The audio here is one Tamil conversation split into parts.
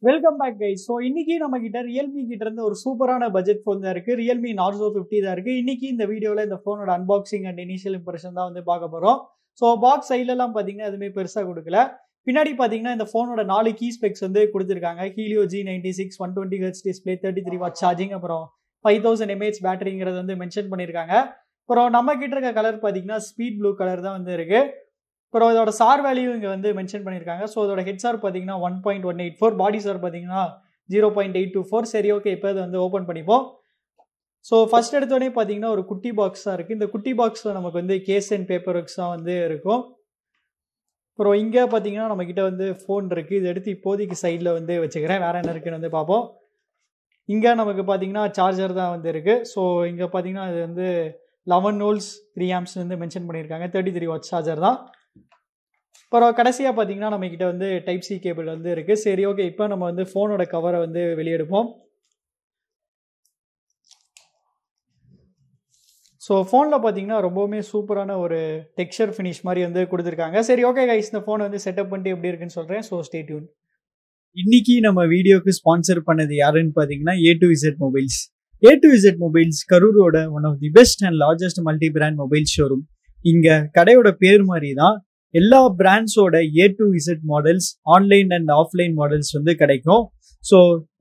Welcome back guys. ஸோ இன்னைக்கு நம்ம கிட்ட ரியல்மி கிட்ட இருந்து ஒரு சூப்பரான பட்ஜெட் ஃபோன் தான் இருக்கு. ரியல்மி நார்சோ 50 தான் இருக்கு. இன்னைக்கு இந்த வீடியோல இந்த ஃபோனோட அன்பாக்சிங் அண்ட் இனிஷியல் இம்ப்ரெஷன் தான் வந்து பார்க்க போறோம். ஸோ பாக்ஸ் சைட்லலாம் பார்த்தீங்கன்னா எதுவுமே பெருசாக கொடுக்கல. பின்னாடி பார்த்தீங்கன்னா இந்த ஃபோனோட 4 கீ ஸ்பெக்ஸ் வந்து கொடுத்துருக்காங்க. Helio G96 120 Hz display 33 watt charging அப்புறம் 5000 mAh பேட்டரிங்கிறது வந்து மென்ஷன் பண்ணியிருக்காங்க. அப்புறம் நம்ம கிட்ட இருக்க கலர் பார்த்தீங்கன்னா ஸ்பீட் ப்ளூ கலர் தான் வந்து இருக்கு. அப்புறம் இதோட சார் வேல்யூ இங்கே வந்து மென்ஷன் பண்ணியிருக்காங்க. ஸோ இதோட ஹெட் சார் பார்த்தீங்கன்னா 1.184, பாடி சார் பார்த்தீங்கன்னா 0.824. சரி, ஓகே, இப்போ இது வந்து ஓப்பன் பண்ணிப்போம். ஸோ ஃபர்ஸ்ட் எடுத்தோடனே பார்த்தீங்கன்னா ஒரு குட்டி பாக்ஸ் தான் இருக்குது. இந்த குட்டி பாக்ஸில் நமக்கு வந்து கேஸ் அண்ட் பேப்பர் ஒர்க்ஸ் தான் வந்து இருக்கும். அப்புறம் இங்கே பார்த்தீங்கன்னா நம்மக்கிட்ட வந்து ஃபோன் இருக்குது. இது எடுத்து இப்போதைக்கு சைடில் வந்து வச்சுக்கிறேன். வேறு என்ன இருக்குன்னு வந்து பார்ப்போம். இங்கே நமக்கு பார்த்தீங்கன்னா சார்ஜர் தான் வந்து இருக்குது. ஸோ இங்கே பார்த்தீங்கன்னா இது வந்து 11 volts 3 amps வந்து மென்ஷன் பண்ணியிருக்காங்க. 33 வாட் சார்ஜர் தான். அப்புறம் கடைசியாக பார்த்தீங்கன்னா நம்மக்கிட்ட வந்து டைப் சி கேபிள் வந்து இருக்குது. சரி, ஓகே, இப்போ நம்ம வந்து ஃபோனோட கவரை வந்து வெளியெடுப்போம். ஸோ ஃபோனில் பார்த்தீங்கன்னா ரொம்பவுமே சூப்பரான ஒரு டெக்ஸ்சர் ஃபினிஷ் மாதிரி வந்து கொடுத்துருக்காங்க. சரி, ஓகே கைஸ், இந்த ஃபோனை வந்து செட்டப் பண்ணிட்டு எப்படி இருக்குன்னு சொல்கிறேன். So stay tune. இன்னைக்கு நம்ம வீடியோக்கு ஸ்பான்சர் பண்ணது யாருன்னு பார்த்தீங்கன்னா A2Z மொபைல்ஸ். A2Z மொபைல்ஸ் கரூரோட one of the best and largest multi brand mobile showroom. இங்கே கடையோட பேர் மாதிரி தான் எல்லா பிராண்ட்ஸோட A2Z models online and offline models வந்து கிடைக்கும். ஸோ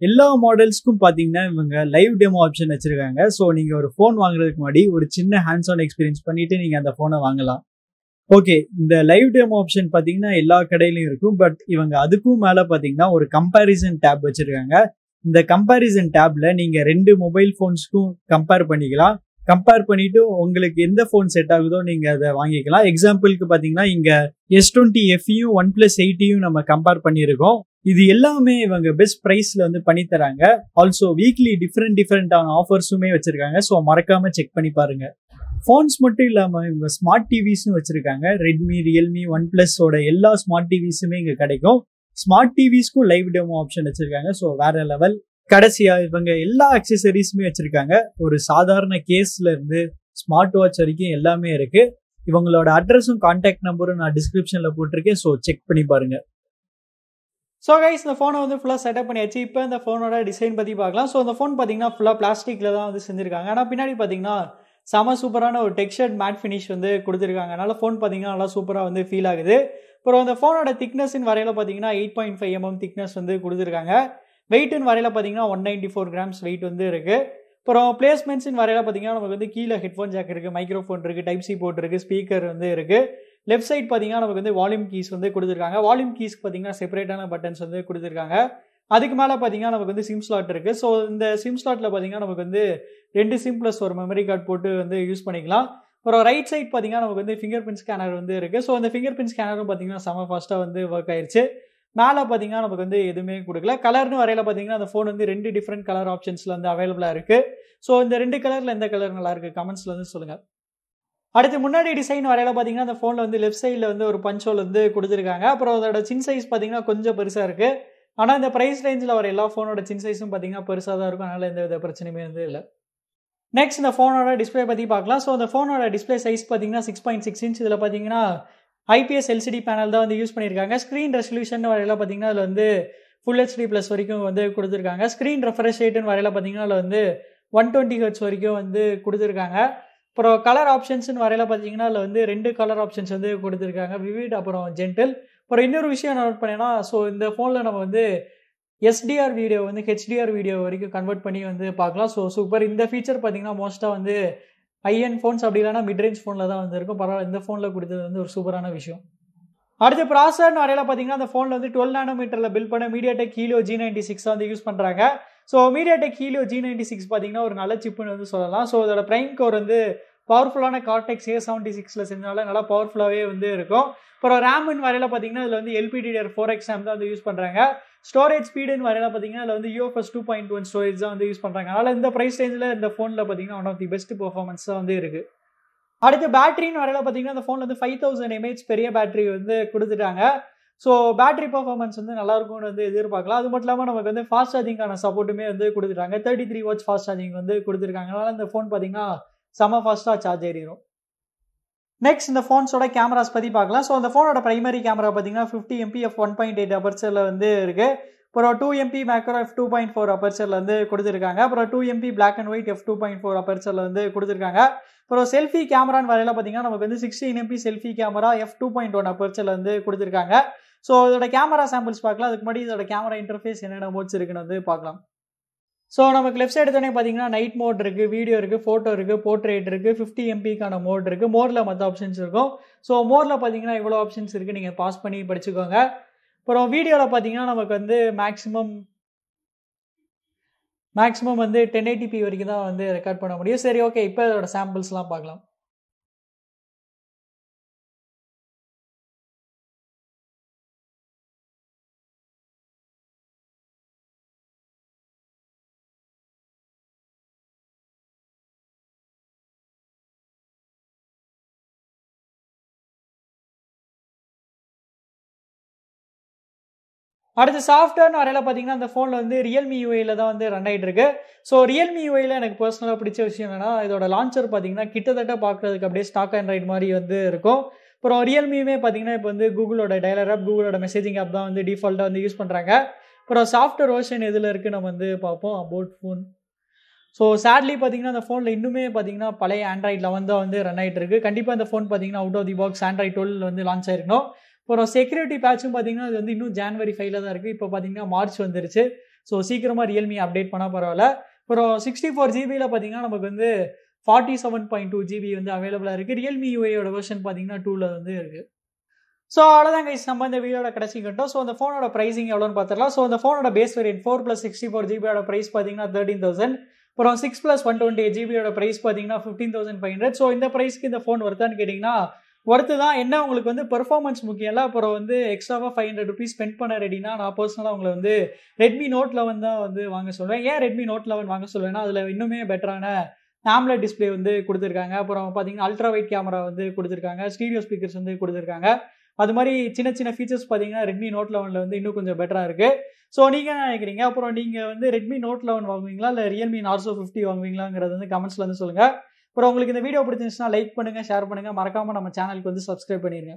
எல்லா மாடல்ஸ்க்கும் பார்த்தீங்கன்னா இவங்க லைவ் டெமோ ஆப்ஷன் வச்சிருக்காங்க. ஸோ நீங்கள் ஒரு ஃபோன் வாங்குறதுக்கு முன்னாடி ஒரு சின்ன ஹேண்ட்ஸ் ஆன் எக்ஸ்பீரியன்ஸ் பண்ணிட்டு நீங்கள் அந்த ஃபோனை வாங்கலாம். ஓகே, இந்த லைவ் டெமோ ஆப்ஷன் பார்த்தீங்கன்னா எல்லா கடையிலையும் இருக்கும். பட் இவங்க அதுக்கும் மேலே பார்த்தீங்கன்னா ஒரு கம்பேரிசன் டேப் வச்சிருக்காங்க. இந்த கம்பேரிசன் டேப்ல நீங்க 2 மொபைல் ஃபோன்ஸ்க்கும் கம்பேர் பண்ணிக்கலாம். கம்பேர் பண்ணிட்டு உங்களுக்கு எந்த ஃபோன் செட் ஆகுதோ நீங்க அதை வாங்கிக்கலாம். எக்ஸாம்பிளுக்கு பாத்தீங்கன்னா இங்க S20 FEயும் OnePlus 8யும் நம்ம கம்பேர் பண்ணியிருக்கோம். இது எல்லாமே இவங்க பெஸ்ட் பிரைஸ்ல வந்து பண்ணி தராங்க. ஆல்சோ வீக்லி டிஃப்ரெண்டான ஆஃபர்ஸுமே வச்சிருக்காங்க. ஸோ மறக்காம செக் பண்ணி பாருங்க. ஃபோன்ஸ் மட்டும் இல்லாம இவங்க ஸ்மார்ட் டிவிஸும் வச்சிருக்காங்க. ரெட்மி, ரியல்மி, OnePlusோட எல்லா ஸ்மார்ட் டிவிஸுமே இங்க கிடைக்கும். ஸ்மார்ட் டிவிஸ்க்கும் லைவ் டெமோ ஆப்ஷன் வச்சிருக்காங்க. ஸோ வேற லெவல். கடைசியா இவங்க எல்லா அக்சசரிஸுமே வச்சிருக்காங்க. ஒரு சாதாரண கேஸ்ல இருந்து ஸ்மார்ட் வாட்ச் வரைக்கும் எல்லாமே இருக்கு. இவங்களோட அட்ரஸும் கான்டாக்ட் நம்பரும் நான் டிஸ்கிரிப்ஷன்ல போட்டிருக்கேன். ஸோ செக் பண்ணி பாருங்க. ஸோ கைஸ், இந்த ஃபோனை வந்து ஃபுல்லாக செட்டப் பண்ணியாச்சு. இப்போ இந்த ஃபோனோட டிசைன் பற்றி பார்க்கலாம். ஸோ இந்த ஃபோன் பார்த்தீங்கன்னா ஃபுல்லாக பிளாஸ்டிக்ல தான் வந்து செஞ்சிருக்காங்க. ஆனால் பின்னாடி பார்த்தீங்கன்னா செம சூப்பரான ஒரு டெக்ஸ்சர்ட் மேட் ஃபினிஷ் வந்து கொடுத்துருக்காங்க. அதனால ஃபோன் பார்த்தீங்கன்னா நல்லா சூப்பராக வந்து ஃபீல் ஆகுது. அப்புறம் அந்த ஃபோனோட திக்னஸ்ன்னு வரையில பார்த்தீங்கன்னா 8.5 mm திக்னஸ் வந்து கொடுத்துருக்காங்க. வெயிட்னு வரையில பார்த்தீங்கன்னா 194 grams வெயிட் வந்து இருக்கு. அப்புறம் பிளேஸ்மெண்ட்ஸ்னு வரையில பார்த்தீங்கன்னா நமக்கு வந்து கீழே ஹெட்ஃபோன் ஜாக் இருக்கு, மைக்ரோஃபோன் இருக்கு, டைப் சி போர்ட் இருக்கு, ஸ்பீக்கர் வந்து இருக்கு. லெஃப்ட் சைட் பார்த்தீங்கன்னா நமக்கு வந்து வால்யூம் கீஸ் வந்து கொடுத்துருக்காங்க. வால்யூம் கீஸ்க்கு பார்த்தீங்கன்னா செப்பரேட்டான பட்டன்ஸ் வந்து கொடுத்துருக்காங்க. அதுக்கு மேலே பார்த்தீங்கன்னா நமக்கு வந்து சிம் ஸ்லாட் இருக்கு. ஸோ இந்த சிம் ஸ்லாட்ல பார்த்தீங்கன்னா நமக்கு வந்து 2 சிம் ப்ளஸ் ஒரு மெமரி கார்டு போட்டு வந்து யூஸ் பண்ணிக்கலாம். அப்புறம் ரைட் சைட் பார்த்தீங்கன்னா நமக்கு வந்து ஃபிங்கர் பிரிண்ட் ஸ்கேனர் வந்து இருக்கு. ஸோ அந்த ஃபிங்கர் பிரிண்ட் ஸ்கேனரும் பார்த்தீங்கன்னா செம ஃபாஸ்ட்டாக வந்து ஒர்க் ஆயிருச்சு. மேலே பார்த்தீங்கன்னா நமக்கு வந்து எதுவுமே கொடுக்கல. கலர்னு வரையில பார்த்தீங்கன்னா அந்த ஃபோன் வந்து 2 டிஃப்ரெண்ட் கலர் ஆப்ஷன்ஸ்ல வந்து அவைலபிளா இருக்கு. ஸோ இந்த 2 கலர்ல எந்த கலர் நல்லா இருக்கு கமெண்ட்ஸ்ல வந்து சொல்லுங்க. அடுத்து முன்னாடி டிசைன் வரையில பார்த்தீங்கன்னா அந்த ஃபோனில் வந்து லெஃப்ட் சைடில் வந்து ஒரு பஞ்ச் ஹோல் வந்து கொடுத்துருக்காங்க. அப்புறம் அதோட சின் சைஸ் பார்த்தீங்கன்னா கொஞ்சம் பெருசாக இருக்கு. ஆனால் இந்த ப்ரைஸ் ரேஞ்சில் வர எல்லா ஃபோனோட சின் சைஸும் பார்த்தீங்கன்னா பெருசாக தான் இருக்கும். அதனால எந்த வித பிரச்சனையுமே வந்து இல்லை. நெக்ஸ்ட் இந்த ஃபோனோட டிஸ்பிளே பற்றி பார்க்கலாம். ஸோ அந்த ஃபோனோட டிஸ்பிளே சைஸ் பார்த்தீங்கன்னா 6.6 inch. இதில் பார்த்தீங்கன்னா IPS LCD பேனல் தான் வந்து யூஸ் பண்ணியிருக்காங்க. ஸ்க்ரீன் ரெசல்யூஷன் வரையில பார்த்தீங்கன்னா அதில் வந்து Full HD+ வரைக்கும் வந்து கொடுத்துருக்காங்க. ஸ்க்ரீன் ரெஃப்ரெஷ் ரேட்னு வரையில பார்த்தீங்கன்னா அதில் வந்து 120 Hz வரைக்கும் வந்து கொடுத்துருக்காங்க. அப்புறம் கலர் ஆப்ஷன்ஸ்னு வரையில பார்த்தீங்கன்னா அதில் வந்து 2 கலர் ஆப்ஷன்ஸ் வந்து கொடுத்துருக்காங்க, விவிட் அப்புறம் ஜென்டில். அப்புறம் இன்னொரு விஷயம் நோட் பண்ணேன்னா, ஸோ இந்த ஃபோனில் நம்ம வந்து SDR வீடியோ வந்து HDR வீடியோ வரைக்கும் கன்வெர்ட் பண்ணி வந்து பார்க்கலாம். So super. இந்த ஃபீச்சர் பார்த்தீங்கன்னா மோஸ்ட்டாக வந்து ஹைஎண்ட் ஃபோன்ஸ் அப்படி இல்லைனா மிட்ரேஞ்ச் ஃபோனில் தான் வந்து இருக்கும். பரவாயில்ல, இந்த ஃபோனில் கொடுத்தது வந்து ஒரு சூப்பரான விஷயம். அடுத்து ப்ராசஸர்னு வரையில பார்த்தீங்கன்னா அந்த ஃபோனில் வந்து 12 nm பில்ட் பண்ண mediatek helio G96 வந்து யூஸ் பண்ணுறாங்க. ஸோ mediatek helio G96 பார்த்தீங்கன்னா ஒரு நல்ல சிப்புன்னு வந்து சொல்லலாம். ஸோ அதோட பிரைம் கோர் வந்து பவர்ஃபுல்லான கார்டெக்ஸ் A76ல செஞ்சனால நல்லா பவர்ஃபுல்லாகவே வந்து இருக்கும். அப்புறம் ரேம்னு வரையில பார்த்தீங்கன்னா அதில் வந்து LPDDR4X RAM தான் வந்து யூஸ் பண்ணுறாங்க. ஸ்டோரேஜ் ஸ்பீடுன்னு வரையில பார்த்தீங்கன்னா அதில் வந்து UFS 2.1 ஸ்டோரேஜ் தான் வந்து யூஸ் பண்ணுறாங்க. அதனால் இந்த ப்ரைஸ் ரேஞ்சில் இந்த ஃபோனில் பார்த்தீங்கன்னா one of the best performance தான் வந்து இருக்குது. அடுத்து பேட்டரின்னு வரையில பார்த்தீங்கன்னா அந்த ஃபோனில் வந்து 5000 mAh பெரிய பேட்டரி வந்து கொடுத்துட்டாங்க. ஸோ பேட்டரி பர்ஃபார்மன்ஸ் வந்து நல்லா இருக்கும்னு வந்து எதிர்பார்க்கலாம். அது மட்டும் இல்லாமல் நமக்கு வந்து ஃபாஸ்ட் சார்ஜிங்கான சப்போர்ட்டுமே வந்து கொடுத்துட்டாங்க. 33 watts ஃபாஸ்ட் சார்ஜிங் வந்து கொடுத்துருக்காங்க. அதனால் இந்த ஃபோன் பார்த்தீங்கன்னா செம ஃபாஸ்ட்டாக சார்ஜ் ஏறிடும். நெக்ஸ்ட் இந்த ஃபோன்ஸோட கேமராஸ் பற்றி பார்க்கலாம். ஸோ அந்த ஃபோனோட பிரைமரி கேமரா பார்த்தீங்கன்னா 50 MP f 1.8 அபர்ச்சரில் வந்து இருக்குது. அப்புறம் 2MP மேக்ரோ f2.4 அபர்ச்சரில் வந்து கொடுத்துருக்காங்க. அப்புறம் 2MP black and white f2.4 அபர்ச்சரில் வந்து கொடுத்துருக்காங்க. அப்புறம் செல்ஃபி கேமரான்னு வரையில பார்த்தீங்கன்னா நமக்கு வந்து 16MP செல்ஃபி கேமரா f2.1 அபர்ச்சரில் வந்து கொடுத்துருக்காங்க. ஸோ இதோட கேமரா சாம்பிள்ஸ் பார்க்கலாம். அதுக்கு முன்னாடி இதோட கேமரா இன்டர்ஃபேஸ் என்னென்ன மோட்ஸ் இருக்குன்னு வந்து பார்க்கலாம். ஸோ நமக்கு லெஃப்ட் சைடு எடுத்தோடனே பார்த்தீங்கன்னா நைட் மோட் இருக்குது, வீடியோ இருக்குது, ஃபோட்டோ இருக்குது, போர்ட்ரேட் இருக்குது, 50MP மோட் இருக்குது. மோரில் மற்ற ஆப்ஷன்ஸ் இருக்கும். ஸோ மோரில் பார்த்தீங்கன்னா இவ்வளோ ஆப்ஷன்ஸ் இருக்குது, நீங்கள் பாஸ் பண்ணி படிச்சுக்கோங்க. அப்புறம் வீடியோவில் பார்த்தீங்கன்னா நமக்கு வந்து மேக்ஸிமம் வந்து 1080p வரைக்கும் தான் வந்து ரெக்கார்ட் பண்ண முடியும். சரி, ஓகே, இப்போ இதோட சாம்பிள்ஸ்லாம் பார்க்கலாம். அடுத்து சாஃப்ட்வேர்னு வரையில பார்த்தீங்கன்னா அந்த ஃபோனில் வந்து Realme UIயில் தான் வந்து ரன் ஆகிட்டு இருக்கு. ஸோ Realme UIயில் எனக்கு பர்சனலாக பிடிச்ச விஷயம் என்னன்னா, இதோட லான்ச்சர் பார்த்தீங்கன்னா கிட்டத்தட்ட பார்க்குறதுக்கு அப்படியே ஸ்டாக் ஆண்ட்ராய்டு மாதிரி வந்து இருக்கும். அப்புறம் Realmeயுமே பார்த்தீங்கன்னா இப்போ வந்து கூகுளோட டயலர் ஆப், கூகுளோட மெசேஜிங் ஆப் தான் வந்து டிஃபால்ட்டாக வந்து யூஸ் பண்ணுறாங்க. அப்புறம் சாஃப்ட்வேர் வெர்ஷன் எதில் இருக்குது நம்ம வந்து பார்ப்போம். About phone. ஸோ சேட்லி பார்த்தீங்கன்னா அந்த ஃபோனில் இன்னுமே பார்த்தீங்கன்னா பழைய ஆண்ட்ராய்டு 11 தான் வந்து ரன் ஆகிட்டு இருக்கு. கண்டிப்பாக இந்த ஃபோன் பார்த்தீங்கன்னா out of the box Android 12 வந்து லான்ச் ஆயிருக்கணும். அப்புறம் செக்யூரிட்டி பேட்சும் பார்த்தீங்கன்னா அது வந்து இன்னும் ஜான்வரி 5ல தான் இருக்குது. இப்போ பார்த்தீங்கன்னா மார்ச் வந்துருச்சு. ஸோ சீக்கிரமாக Realme அப்டேட் பண்ணால் பரவாயில்ல. அப்புறம் 64GBயில் பார்த்தீங்கன்னா நமக்கு வந்து 47.2GB வந்து அவைலபிளாக இருக்குது. Realme UIயோட வெர்ஷன் பார்த்தீங்கன்னா 2ல வந்து இருக்குது. ஸோ அவ்வளோதான் கைஸ், நம்ம இந்த வீடியோட கடைசி கட்டோம். ஸோ அந்த ஃபோனோட ப்ரைஸிங் எவ்வளோன்னு பார்த்துடலாம். ஸோ அந்த ஃபோனோட பேஸ் வேரியன்ட் 4+64GBயோட ப்ரைஸ் பார்த்தீங்கன்னா 13,000. அப்புறம் 6+128GBயோட ப்ரைஸ் பார்த்தீங்கன்னா 15,500. ஸோ இந்த ப்ரைஸ்க்கு இந்த ஃபோன் ஒர்த்தான்னு கேட்டிங்கன்னா ஒர்த்து தான். என்ன உங்களுக்கு வந்து பெர்ஃபார்மன்ஸ் முக்கியம் இல்லை. அப்புறம் வந்து எக்ஸ்ட்ராவாக 500 rupees ஸ்பெண்ட் பண்ண ரெடினா நான் பர்சனலாக உங்களை வந்து Redmi Note 11 தான் வந்து வாங்க சொல்லுவேன். ஏன் Redmi Note 11 வாங்க சொல்லுவேன்னா அதில் இன்னுமே பெட்டரான AMOLED டிஸ்பிளே வந்து கொடுத்துருக்காங்க. அப்புறம் பார்த்தீங்கன்னா அல்ட்ரா வைட் கேமரா வந்து கொடுத்துருக்காங்க, ஸ்டீரியோ ஸ்பீக்கர்ஸ் வந்து கொடுத்துருக்காங்க. அது மாதிரி சின்ன சின்ன ஃபீச்சர்ஸ் பார்த்தீங்கன்னா Redmi Note 11 வந்து இன்னும் கொஞ்சம் பெட்டராக இருக்குது. ஸோ நீங்கள் என்ன நினைக்கிறீங்க? அப்புறம் நீங்கள் வந்து Redmi Note 11 வாங்குவீங்களா இல்லை Realme Narzo 50 வாங்குவீங்களாங்கிறது வந்து கமெண்ட்ஸில் வந்து சொல்லுங்கள். அப்புறம் உங்களுக்கு இந்த வீடியோ பிடிச்சிருந்துச்சுன்னா லைக் பண்ணுங்கள், ஷேர் பண்ணுங்கள், மறக்காமல் நம்ம சேனலுக்கு வந்து சப்ஸ்கிரைப் பண்ணிடுங்க.